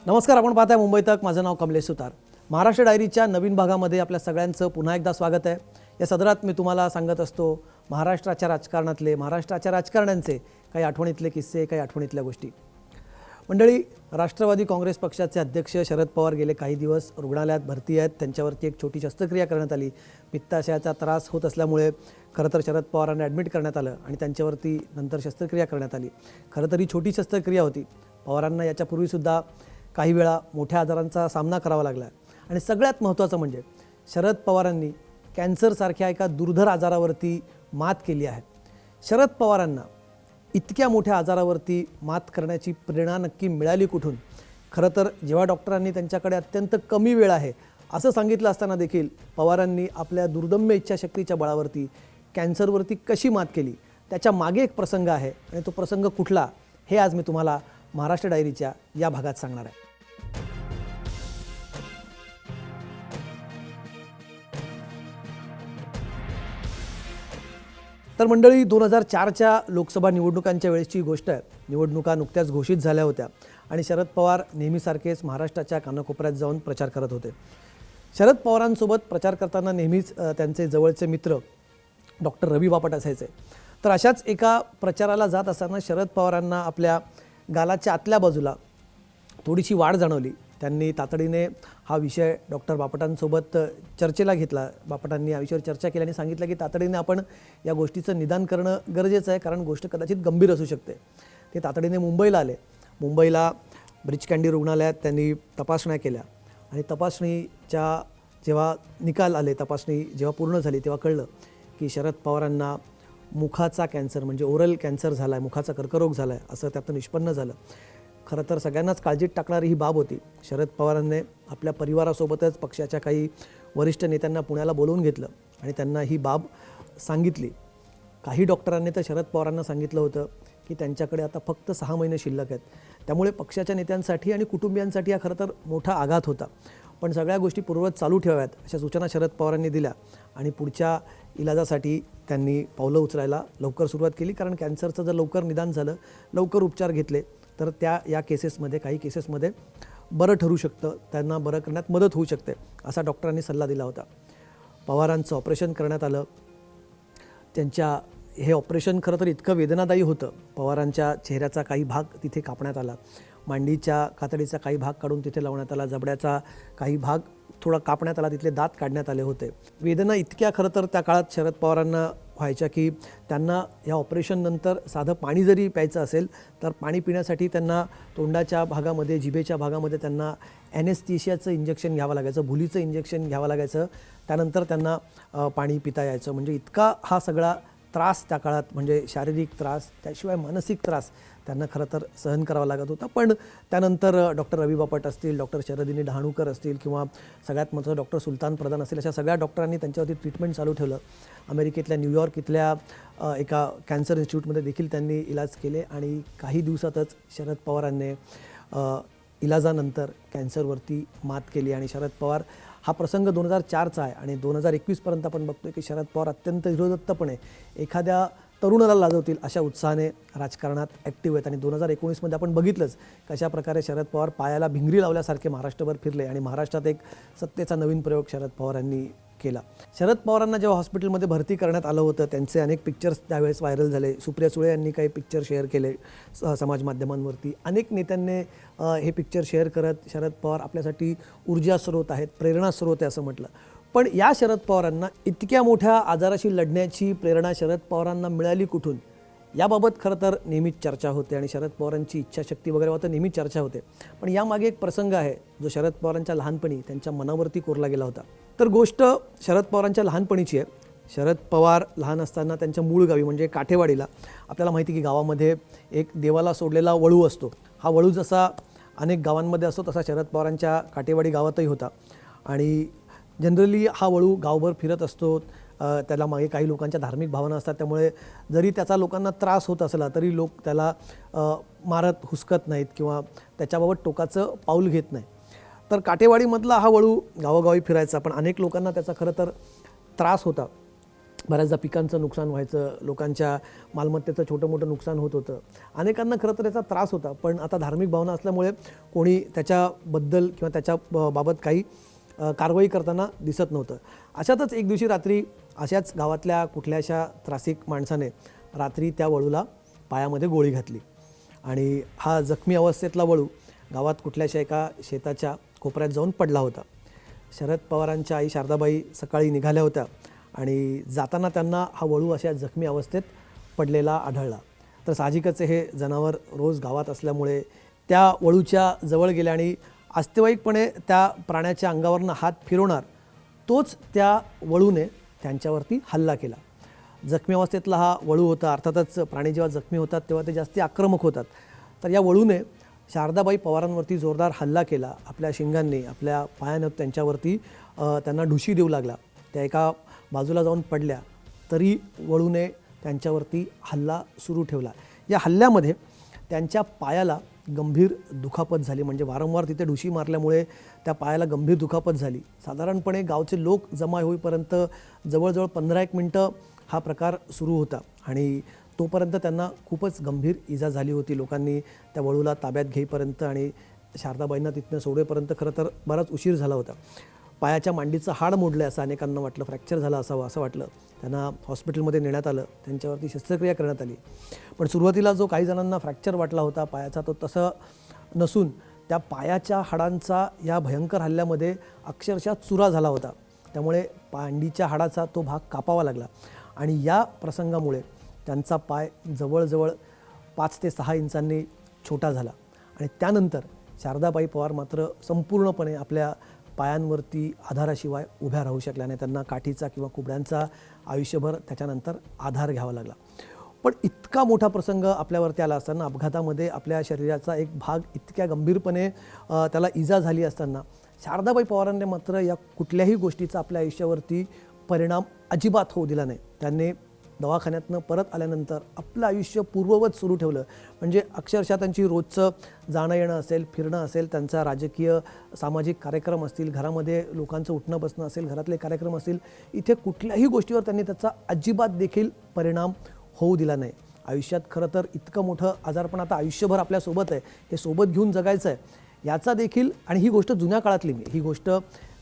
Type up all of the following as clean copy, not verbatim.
नमस्कार, आपण पाहताय मुंबई तक. माझं नाव कमलेश सुतार. महाराष्ट्र डायरीच्या नवीन भागामध्ये आपल्या सगळ्यांचं पुन्हा एकदा स्वागत आहे. या सदरात मी तुम्हाला सांगत असतो महाराष्ट्राच्या राजकारणातले, महाराष्ट्राच्या राजकारण्यांचे काही आठवणीतले किस्से, काही आठवणीतल्या गोष्टी. मंडळी, राष्ट्रवादी काँग्रेस पक्षाचे अध्यक्ष शरद पवार गेले काही दिवस रुग्णालयात भरती आहेत. त्यांच्यावरती एक छोटी शस्त्रक्रिया करण्यात आली. पित्ताशयाचा त्रास होत असल्यामुळे खरं तर शरद पवारांना ॲडमिट करण्यात आलं आणि त्यांच्यावरती नंतर शस्त्रक्रिया करण्यात आली. खरं तर ही छोटी शस्त्रक्रिया होती. पवारांना याच्यापूर्वीसुद्धा काही वेळा मोठ्या आजारांचा सामना करावा लागला आणि सगळ्यात महत्त्वाचं म्हणजे शरद पवारांनी कॅन्सरसारख्या एका दुर्धर आजारावरती मात केली आहे. शरद पवारांना इतक्या मोठ्या आजारावरती मात करण्याची प्रेरणा नक्की मिळाली कुठून? खरं तर जेव्हा डॉक्टरांनी त्यांच्याकडे अत्यंत कमी वेळ आहे असं सांगितलं असताना देखील पवारांनी आपल्या दुर्दम्य इच्छाशक्तीच्या बळावरती कॅन्सरवरती कशी मात केली, त्याच्या मागे एक प्रसंग आहे आणि तो प्रसंग कुठला हे आज मी तुम्हाला महाराष्ट्र डायरीच्या या भागात सांगणार आहे. तर मंडळी, 2004च्या लोकसभा निवडणुकांच्या वेळेची गोष्ट आहे. निवडणुका नुकत्याच घोषित झाल्या होत्या आणि शरद पवार नेहमीसारखेच महाराष्ट्राच्या कानाकोपऱ्यात जाऊन प्रचार करत होते. शरद पवारांसोबत प्रचार करताना नेहमीच त्यांचे जवळचे मित्र डॉक्टर रवी बापट असायचे. तर अशाच एका प्रचाराला जात असताना शरद पवारांना आपल्या गालाच्या आतल्या बाजूला थोडीशी वाढ जाणवली. त्यांनी तातडीने हा विषय डॉक्टर बापटांसोबत चर्चेला घेतला. बापटांनी या विषयावर चर्चा केली आणि सांगितलं की तातडीने आपण या गोष्टीचं निदान करणं गरजेचं आहे, कारण गोष्ट कदाचित गंभीर असू शकते. ते तातडीने मुंबईला आले. मुंबईला ब्रीच कँडी रुग्णालयात त्यांनी तपासण्या केल्या आणि तपासणीच्या जेव्हा निकाल आले, तपासणी जेव्हा पूर्ण झाली, तेव्हा कळलं की शरद पवारांना मुखाचा कॅन्सर म्हणजे ओरल कॅन्सर झाला आहे, मुखाचा कर्करोग झाला आहे असं त्यातून निष्पन्न झालं. खरं तर सगळ्यांनाच काळजीत टाकणारी ही बाब होती. शरद पवारांनी आपल्या परिवारासोबतच पक्षाच्या काही वरिष्ठ नेत्यांना पुण्याला बोलवून घेतलं आणि त्यांना ही बाब सांगितली. काही डॉक्टरांनी तर शरद पवारांना सांगितलं होतं की त्यांच्याकडे आता फक्त 6 महिने शिल्लक आहेत. त्यामुळे पक्षाच्या नेत्यांसाठी आणि कुटुंबियांसाठी हा खरं तर मोठा आघात होता. पण सगळ्या गोष्टी पूर्ववत चालू ठेवाव्यात अशा सूचना शरद पवारांनी दिल्या आणि पुढच्या इलाजासाठी त्यांनी पावलं उचलायला लवकर सुरुवात केली. कारण कॅन्सरचं जर लवकर निदान झालं, लवकर उपचार घेतले तर या केसेसमध्ये, काही केसेसमध्ये बरं ठरू शकतं, त्यांना बरं करण्यात मदत होऊ शकते असा डॉक्टरांनी सल्ला दिला होता. पवारांचं ऑपरेशन करण्यात आलं. त्यांच्या हे ऑपरेशन खरं तर इतकं वेदनादायी होतं. पवारांच्या चेहऱ्याचा काही भाग तिथे कापण्यात आला, मांडीच्या कातडीचा काही भाग काढून तिथे लावण्यात आला, जबड्याचा काही भाग थोडा कापण्यात आला, तिथले दात काढण्यात आले होते. वेदना इतक्या खरं तर त्या काळात शरद पवारांना व्हायच्या की त्यांना या ऑपरेशननंतर साधं पाणी जरी प्यायचं असेल तर पाणी पिण्यासाठी त्यांना तोंडाच्या भागामध्ये, जिभेच्या भागामध्ये त्यांना ॲनेस्थेशियाचं इंजेक्शन घ्यावं लागायचं, भुलीचं इंजेक्शन घ्यावं लागायचं. त्यानंतर त्यांना पाणी पिता यायचं. म्हणजे इतका हा सगळा त्रास त्या काळात, म्हणजे शारीरिक त्रास, त्याशिवाय मानसिक त्रास त्यांना खरं तर सहन करावा लागत होता. पण त्यानंतर डॉक्टर रवी बापट असतील, डॉक्टर शरदिनी डहाणूकर असतील किंवा सगळ्यात महत्त्वाचं डॉक्टर सुलतान प्रधान असतील, अशा सगळ्या डॉक्टरांनी त्यांच्यावरती ट्रीटमेंट चालू ठेवलं. अमेरिकेतल्या न्यूयॉर्क इथल्या एका कॅन्सर इन्स्टिट्यूटमध्ये देखील त्यांनी इलाज केले आणि काही दिवसातच शरद पवारांनी इलाजानंतर कॅन्सरवरती मात केली. आणि शरद पवार, हा प्रसंग 2004चा आहे आणि 2021पर्यंत आपण बघतोय की शरद पवार अत्यंत धीरोदत्तपणे एखाद्या तरुणाला लाजवतील अशा उत्साहाने राजकारणात ॲक्टिव्ह आहेत. आणि 2019मध्ये आपण बघितलंच कशा प्रकारे शरद पवार पायाला भिंगरी लावल्यासारखे महाराष्ट्रभर फिरले आणि महाराष्ट्रात एक सत्तेचा नवीन प्रयोग शरद पवारांनी केला. शरद पवारांना जेव्हा हॉस्पिटलमध्ये भरती करण्यात आलं होतं, त्यांचे अनेक पिक्चर्स त्यावेळेस व्हायरल झाले. सुप्रिया सुळे यांनी काही पिक्चर शेअर केले समाज माध्यमांवरती. अनेक नेत्यांनी हे पिक्चर शेअर करत शरद पवार आपल्यासाठी ऊर्जा स्रोत आहेत, प्रेरणा स्रोत आहे असं म्हटलं. पण या शरद पवारांना इतक्या मोठ्या आजाराशी लढण्याची प्रेरणा शरद पवारांना मिळाली कुठून, याबाबत खरं तर नेहमीच चर्चा होते आणि शरद पवारांची इच्छाशक्ती वगैरे होतं नेहमीच चर्चा होते. पण यामागे एक प्रसंग आहे जो शरद पवारांच्या लहानपणी त्यांच्या मनावरती कोरला गेला होता. तर गोष्ट शरद पवारांच्या लहानपणीची आहे. शरद पवार लहान असताना त्यांच्या मूळ गावी म्हणजे काठेवाडीला, आपल्याला माहिती की गावामध्ये एक देवाला सोडलेला वळू असतो. हा वळू जसा अनेक गावांमध्ये असतो तसा शरद पवारांच्या काठेवाडी गावातही होता. आणि जनरली हा वळू गावभर फिरत असतो. त्याला मागे काही लोकांच्या धार्मिक भावना असतात, त्यामुळे जरी त्याचा लोकांना त्रास होत असला तरी लोक त्याला मारत हुसकत नाहीत किंवा त्याच्याबाबत टोकाचं पाऊल घेत नाही. तर काठेवाडीमधला हा वळू गावोगावी फिरायचा, पण अनेक लोकांना त्याचा खरं तर त्रास होता. बऱ्याचदा पिकांचं नुकसान व्हायचं, लोकांच्या मालमत्तेचं छोटं मोठं नुकसान होत होतं. अनेकांना खरं तर याचा त्रास होता, पण आता धार्मिक भावना असल्यामुळे कोणी त्याच्याबद्दल किंवा त्याच्या बाबत काही कारवाई करताना दिसत नव्हतं. अशातच एक दिवशी रात्री अशाच गावातल्या कुठल्याशा त्रासिक माणसाने रात्री त्या वळूला पायामध्ये गोळी घातली आणि हा जखमी अवस्थेतला वळू गावात कुठल्याशा एका शेताच्या कोपऱ्यात जाऊन पडला होता. शरद पवारांच्या आई शारदाबाई सकाळी निघाल्या होत्या आणि जाताना त्यांना हा वळू अशा जखमी अवस्थेत पडलेला आढळला. तर साहजिकच हे जनावर रोज गावात असल्यामुळे त्या वळूच्या जवळ गेले आणि आस्तेवाईकपणे त्या प्राण्याच्या अंगावरनं हात फिरवणार तोच त्या वळूने त्यांच्यावरती हल्ला केला. जखमी अवस्थेतला हा वळू होता. अर्थातच प्राणी जेव्हा जखमी होतात तेव्हा ते जास्ती आक्रमक होतात. तर या वळूने शारदाबाई पवारांवरती जोरदार हल्ला केला. आपल्या शिंगांनी, आपल्या पायानं त्यांच्यावरती त्यांना ढुशी देऊ लागला. त्या एका बाजूला जाऊन पडल्या तरी वळूने त्यांच्यावरती हल्ला सुरू ठेवला. या हल्ल्यामध्ये त्यांच्या पायाला गंभीर दुखापत झाली. म्हणजे वारंवार तिथे ढुशी मारल्यामुळे त्या पायाला गंभीर दुखापत झाली. साधारणपणे गावचे लोक जमा होईपर्यंत जवळजवळ 15-1 मिनटं हा प्रकार सुरू होता आणि तोपर्यंत त्यांना खूपच गंभीर इजा झाली होती. लोकांनी त्या वळूला ताब्यात घेईपर्यंत आणि शारदाबाईंना तिथनं सोडेपर्यंत खरं तर बराच उशीर झाला होता. पायाच्या मांडीचं हाड मोडलं असं अनेकांना वाटलं, फ्रॅक्चर झालं असावं असं वाटलं. त्यांना हॉस्पिटलमध्ये नेण्यात आलं, त्यांच्यावरती शस्त्रक्रिया करण्यात आली. पण सुरुवातीला जो काही जणांना फ्रॅक्चर वाटला होता पायाचा तो तसं नसून त्या पायाच्या हाडांचा या भयंकर हल्ल्यामध्ये अक्षरशः चुरा झाला होता. त्यामुळे मांडीच्या हाडाचा तो भाग कापावा लागला आणि या प्रसंगामुळे त्यांचा पाय जवळजवळ 5 ते 6 इंचांनी छोटा झाला आणि त्यानंतर शारदाबाई पवार मात्र संपूर्णपणे आपल्या पायांवरती आधाराशिवाय उभ्या राहू शकल्या नाही. त्यांना काठीचा किंवा कुबड्यांचा आयुष्यभर त्याच्यानंतर आधार घ्यावा लागला. पण इतका मोठा प्रसंग आपल्यावरती आला असताना, अपघातामध्ये आपल्या शरीराचा एक भाग इतक्या गंभीरपणे त्याला इजा झाली असताना शारदाबाई पवारांनी मात्र या कुठल्याही गोष्टीचा आपल्या आयुष्यावरती परिणाम अजिबात होऊ दिला नाही. त्यांनी दवाखान्यातनं परत आल्यानंतर आपलं आयुष्य पूर्ववत सुरू ठेवलं. म्हणजे अक्षरशः त्यांची रोजचं जाणं येणं असेल, फिरणं असेल, त्यांचा राजकीय सामाजिक कार्यक्रम असतील, घरामध्ये लोकांचं उठणं बसणं असेल, घरातले कार्यक्रम असतील, इथे कुठल्याही गोष्टीवर त्यांनी त्याचा अजिबात देखील परिणाम होऊ दिला नाही. आयुष्यात खरं तर इतकं मोठं आजारपण आता आयुष्यभर आपल्यासोबत आहे, हे सोबत घेऊन जगायचं आहे याचा देखील, आणि ही गोष्ट जुन्या काळातली, ही गोष्ट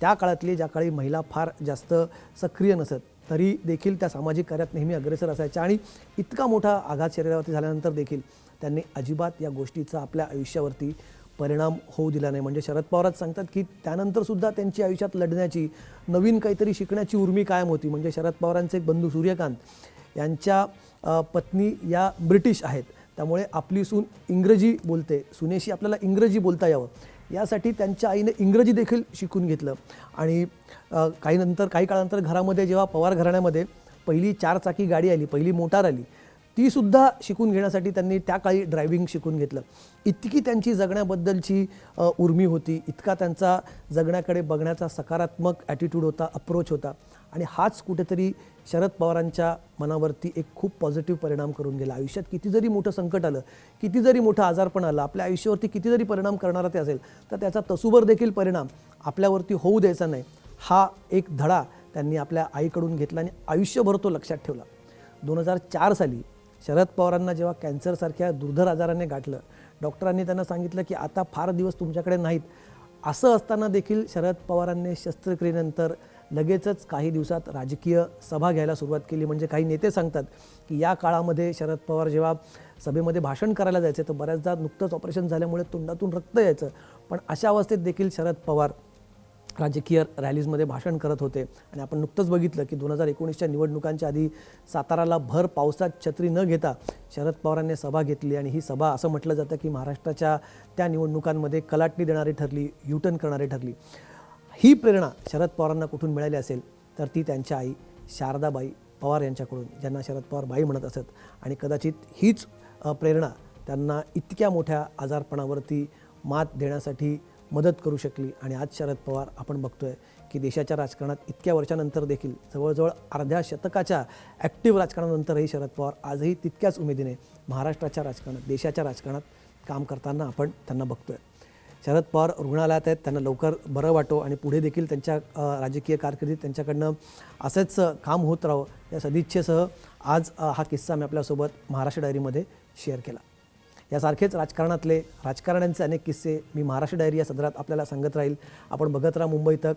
त्या काळातली ज्या काळी महिला फार जास्त सक्रिय नसत तरी देखील त्या सामाजिक कार्यात नेहमी अग्रेसर असायच्या आणि इतका मोठा आघात शरीरावरती झाल्यानंतर देखील त्यांनी अजिबात या गोष्टीचा आपल्या आयुष्यावरती परिणाम होऊ दिला नाही. म्हणजे शरद पवारच सांगतात की त्यानंतरसुद्धा त्यांची आयुष्यात लढण्याची, नवीन काहीतरी शिकण्याची उर्मी कायम होती. म्हणजे शरद पवारांचे एक बंधू सूर्यकांत यांच्या पत्नी या ब्रिटिश आहेत, त्यामुळे आपली सून इंग्रजी बोलते, सुनेशी आपल्याला इंग्रजी बोलता यावं यासाठी त्यांच्या आईने इंग्रजी देखील शिकून घेतलं. आणि काही काळानंतर घरामध्ये जेव्हा पवार घराण्यामध्ये पहिली 4 चाकी गाडी आली, पहिली मोटार आली, तीसुद्धा शिकून घेण्यासाठी त्यांनी त्या काळी ड्रायव्हिंग शिकून घेतलं. इतकी त्यांची जगण्याबद्दलची उर्मी होती, इतका त्यांचा जगण्याकडे बघण्याचा सकारात्मक ॲटिट्यूड होता, अप्रोच होता. आणि हाच कुठेतरी शरद पवारांच्या मनावरती एक खूप पॉझिटिव्ह परिणाम करून गेला. आयुष्यात किती जरी मोठं संकट आलं, किती जरी मोठं आजारपण आलं, आपल्या आयुष्यावरती किती जरी परिणाम करणारा ते असेल, तर त्याचा तसूभर देखील परिणाम आपल्यावरती होऊ द्यायचा नाही. हा एक धडा त्यांनी आपल्या आईकडून घेतला आणि आयुष्यभर तो लक्षात ठेवला. 2004 साली शरद पवारांना जेव्हा कॅन्सरसारख्या दुर्धर आजाराने गाठलं, डॉक्टरांनी त्यांना सांगितलं की आता फार दिवस तुमच्याकडे नाहीत. असं असताना देखील शरद पवारांनी शस्त्रक्रियेनंतर लगेचच काही दिवसात राजकीय सभा घ्यायला सुरुवात केली. म्हणजे काही नेते सांगतात की या काळामध्ये शरद पवार जेव्हा सभेमध्ये भाषण करायला जायचे तर बऱ्याचदा नुकतंच ऑपरेशन झाल्यामुळे तोंडातून रक्त यायचं, पण अशा अवस्थेत देखील शरद पवार राजकीय रॅलीजमध्ये भाषण करत होते. आणि आपण नुकतंच बघितलं की 2019च्या निवडणुकांच्या आधी साताराला भर पावसात छत्री न घेता शरद पवारांनी सभा घेतली आणि ही सभा असं म्हटलं जातं की महाराष्ट्राच्या त्या निवडणुकांमध्ये कलाटणी देणारी ठरली, युटर्न करणारी ठरली. ही प्रेरणा शरद पवारांना कुठून मिळाली असेल तर ती त्यांच्या आई शारदाबाई पवार यांच्याकडून, ज्यांना शरद पवार बाई म्हणत असत. आणि कदाचित हीच प्रेरणा त्यांना इतक्या मोठ्या आजारपणावरती मात देण्यासाठी मदत करू शकली. आणि आज शरद पवार आपण बघतोय की देशाच्या राजकारणात इतक्या वर्षानंतर देखील, जवळजवळ अर्ध्या शतकाच्या ॲक्टिव्ह राजकारणानंतरही शरद पवार आजही तितक्याच उमेदीने महाराष्ट्राच्या राजकारणात, देशाच्या राजकारणात काम करताना आपण त्यांना बघतोय. शरद पवार रुग्णालयात आहेत, त्यांना लवकर बरं वाटो आणि पुढे देखील त्यांच्या राजकीय कारकिर्दीत त्यांच्याकडनं असंच काम होत राहावं या सदिच्छेसह आज हा किस्सा मी आपल्यासोबत महाराष्ट्र डायरीमध्ये शेअर केला. यासारखेच राजकारणातले राजकारण्यांचे अनेक किस्से मी महाराष्ट्र डायरी या सदरात आपल्याला सांगत राहील. आपण बघत राहा मुंबई तक.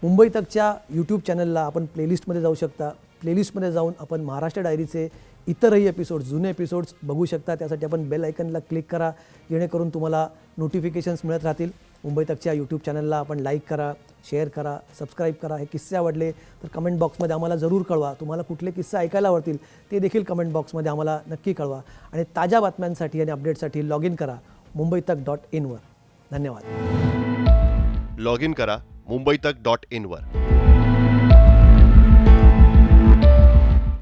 मुंबई तकच्या यूट्यूब चॅनलला आपण प्लेलिस्टमध्ये जाऊ शकता. प्लेलिस्टमध्ये जाऊन आपण महाराष्ट्र डायरीचे इतरही एपिसोड्स, जुने एपिसोड्स बघू शकता. त्यासाठी आपण बेल आयकनला क्लिक करा, जेणेकरून तुम्हाला नोटिफिकेशन्स मिळत राहतील. मुंबई तकच्या यूट्यूब चॅनलला आपण लाईक करा, शेअर करा, सबस्क्राईब करा. हे किस्से आवडले तर कमेंट बॉक्समध्ये आम्हाला जरूर कळवा. तुम्हाला कुठले किस्से ऐकायला आवडतील ते देखील कमेंट बॉक्समध्ये आम्हाला नक्की कळवा. आणि ताज्या बातम्यांसाठी आणि अपडेटसाठी लॉग इन करा mumbaitak.in वर. धन्यवाद. लॉग इन करा mumbaitak.in वर.